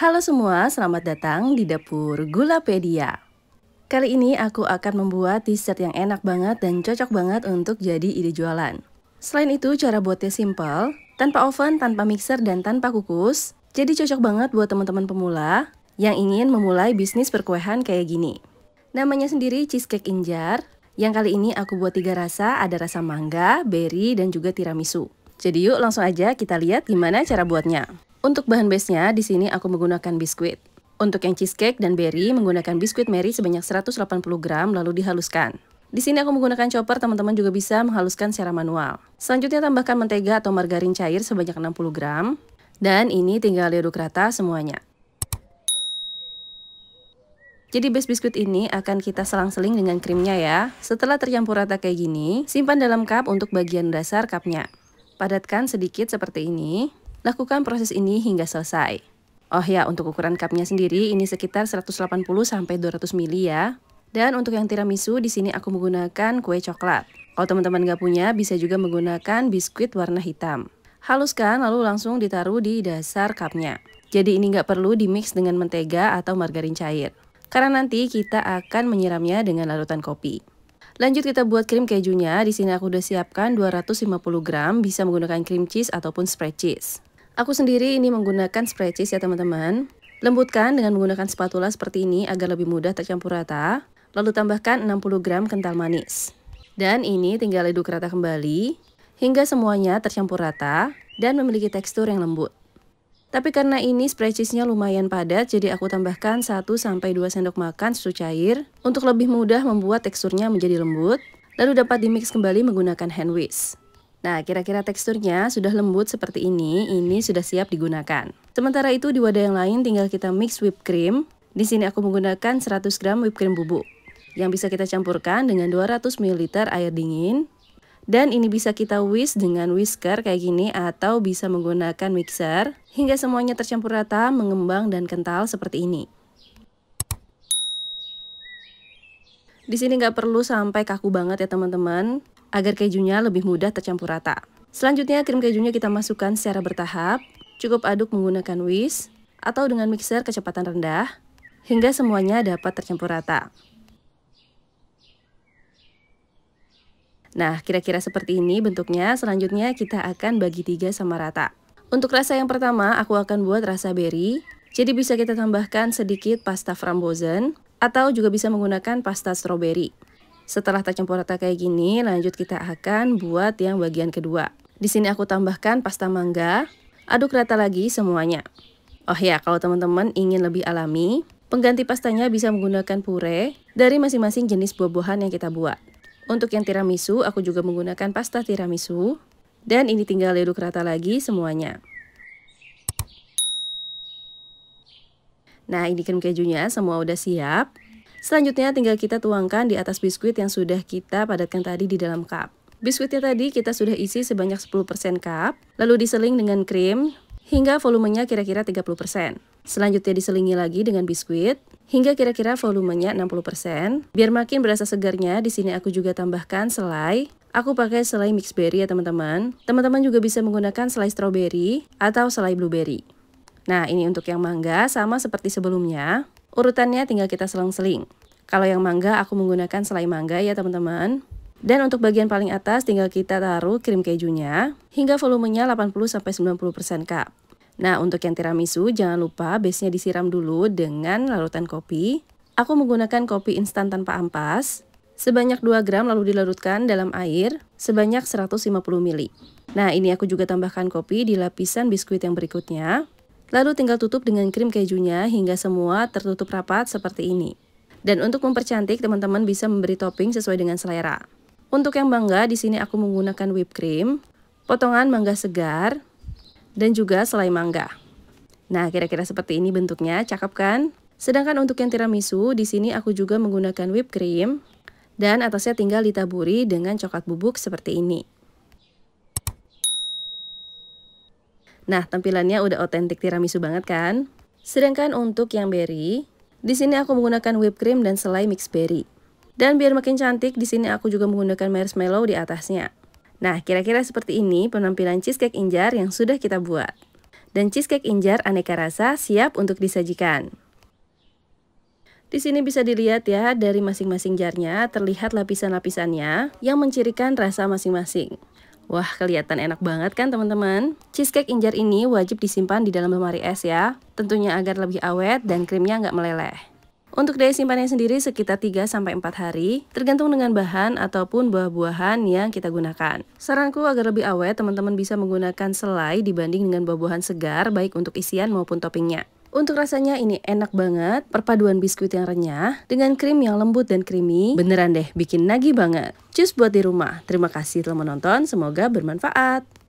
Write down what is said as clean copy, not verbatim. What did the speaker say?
Halo semua, selamat datang di Dapur Gulapedia. Kali ini aku akan membuat dessert yang enak banget dan cocok banget untuk jadi ide jualan. Selain itu, cara buatnya simple, tanpa oven, tanpa mixer, dan tanpa kukus. Jadi cocok banget buat teman-teman pemula yang ingin memulai bisnis perkuehan kayak gini. Namanya sendiri cheesecake in jar. Yang kali ini aku buat 3 rasa, ada rasa mangga, berry, dan juga tiramisu. Jadi yuk langsung aja kita lihat gimana cara buatnya. Untuk bahan base-nya, di sini aku menggunakan biskuit. Untuk yang cheesecake dan berry, menggunakan biskuit Mary sebanyak 180 gram lalu dihaluskan. Di sini aku menggunakan chopper, teman-teman juga bisa menghaluskan secara manual. Selanjutnya tambahkan mentega atau margarin cair sebanyak 60 gram. Dan ini tinggal diaduk rata semuanya. Jadi base biskuit ini akan kita selang-seling dengan krimnya ya. Setelah tercampur rata kayak gini, simpan dalam cup untuk bagian dasar cupnya. Padatkan sedikit seperti ini. Lakukan proses ini hingga selesai. Oh ya, untuk ukuran cupnya sendiri ini sekitar 180-200 ml ya. Dan untuk yang tiramisu di sini aku menggunakan kue coklat. Kalau teman-teman nggak punya, bisa juga menggunakan biskuit warna hitam. Haluskan lalu langsung ditaruh di dasar cupnya. Jadi ini nggak perlu dimix dengan mentega atau margarin cair. Karena nanti kita akan menyiramnya dengan larutan kopi. Lanjut kita buat krim kejunya. Di sini aku udah siapkan 250 gram, bisa menggunakan cream cheese ataupun spread cheese. Aku sendiri ini menggunakan spread cheese ya teman-teman. Lembutkan dengan menggunakan spatula seperti ini agar lebih mudah tercampur rata. Lalu tambahkan 60 gram kental manis. Dan ini tinggal aduk rata kembali hingga semuanya tercampur rata dan memiliki tekstur yang lembut. Tapi karena ini spread cheese-nya lumayan padat, jadi aku tambahkan 1-2 sendok makan susu cair untuk lebih mudah membuat teksturnya menjadi lembut. Lalu dapat dimix kembali menggunakan hand whisk. Nah, kira-kira teksturnya sudah lembut seperti ini sudah siap digunakan. Sementara itu di wadah yang lain tinggal kita mix whipped cream. Di sini aku menggunakan 100 gram whipped cream bubuk yang bisa kita campurkan dengan 200 ml air dingin. Dan ini bisa kita whisk dengan whisker kayak gini atau bisa menggunakan mixer hingga semuanya tercampur rata, mengembang dan kental seperti ini. Di sini nggak perlu sampai kaku banget ya teman-teman, agar kejunya lebih mudah tercampur rata. Selanjutnya krim kejunya kita masukkan secara bertahap, cukup aduk menggunakan whisk atau dengan mixer kecepatan rendah, hingga semuanya dapat tercampur rata. Nah, kira-kira seperti ini bentuknya. Selanjutnya kita akan bagi 3 sama rata. Untuk rasa yang pertama, aku akan buat rasa berry. Jadi bisa kita tambahkan sedikit pasta frambozen atau juga bisa menggunakan pasta strawberry. Setelah tercampur rata kayak gini, lanjut kita akan buat yang bagian kedua. Di sini aku tambahkan pasta mangga, aduk rata lagi semuanya. Oh ya, kalau teman-teman ingin lebih alami, pengganti pastanya bisa menggunakan puree dari masing-masing jenis buah-buahan yang kita buat. Untuk yang tiramisu, aku juga menggunakan pasta tiramisu. Dan ini tinggal diaduk rata lagi semuanya. Nah, ini krim kejunya semua udah siap. Selanjutnya tinggal kita tuangkan di atas biskuit yang sudah kita padatkan tadi di dalam cup. Biskuitnya tadi kita sudah isi sebanyak 10% cup, lalu diseling dengan krim hingga volumenya kira-kira 30%. Selanjutnya diselingi lagi dengan biskuit hingga kira-kira volumenya 60%. Biar makin berasa segarnya, di sini aku juga tambahkan selai. Aku pakai selai mixed berry ya teman-teman. Teman-teman juga bisa menggunakan selai strawberry atau selai blueberry. Nah, ini untuk yang mangga sama seperti sebelumnya. Urutannya tinggal kita selang-seling. Kalau yang mangga aku menggunakan selai mangga ya teman-teman. Dan untuk bagian paling atas tinggal kita taruh krim kejunya hingga volumenya 80-90% cup. Nah, untuk yang tiramisu jangan lupa base-nya disiram dulu dengan larutan kopi. Aku menggunakan kopi instan tanpa ampas sebanyak 2 gram lalu dilarutkan dalam air sebanyak 150 ml. Nah, ini aku juga tambahkan kopi di lapisan biskuit yang berikutnya. Lalu tinggal tutup dengan krim kejunya hingga semua tertutup rapat seperti ini. Dan untuk mempercantik, teman-teman bisa memberi topping sesuai dengan selera. Untuk yang mangga, di sini aku menggunakan whipped cream, potongan mangga segar, dan juga selai mangga. Nah, kira-kira seperti ini bentuknya, cakep kan? Sedangkan untuk yang tiramisu, di sini aku juga menggunakan whipped cream, dan atasnya tinggal ditaburi dengan coklat bubuk seperti ini. Nah, tampilannya udah otentik tiramisu banget kan? Sedangkan untuk yang berry, di sini aku menggunakan whipped cream dan selai mixed berry. Dan biar makin cantik, di sini aku juga menggunakan marshmallow di atasnya. Nah, kira-kira seperti ini penampilan cheesecake in jar yang sudah kita buat. Dan cheesecake Injar aneka rasa siap untuk disajikan. Di sini bisa dilihat ya, dari masing-masing jarnya terlihat lapisan-lapisannya yang mencirikan rasa masing-masing. Wah, kelihatan enak banget kan teman-teman? Cheesecake Injar ini wajib disimpan di dalam lemari es ya, tentunya agar lebih awet dan krimnya nggak meleleh. Untuk daya simpannya sendiri sekitar 3-4 hari, tergantung dengan bahan ataupun buah-buahan yang kita gunakan. Saranku agar lebih awet, teman-teman bisa menggunakan selai dibanding dengan buah-buahan segar, baik untuk isian maupun toppingnya. Untuk rasanya ini enak banget, perpaduan biskuit yang renyah dengan krim yang lembut dan creamy, beneran deh bikin nagih banget. Cus buat di rumah. Terima kasih telah menonton, semoga bermanfaat.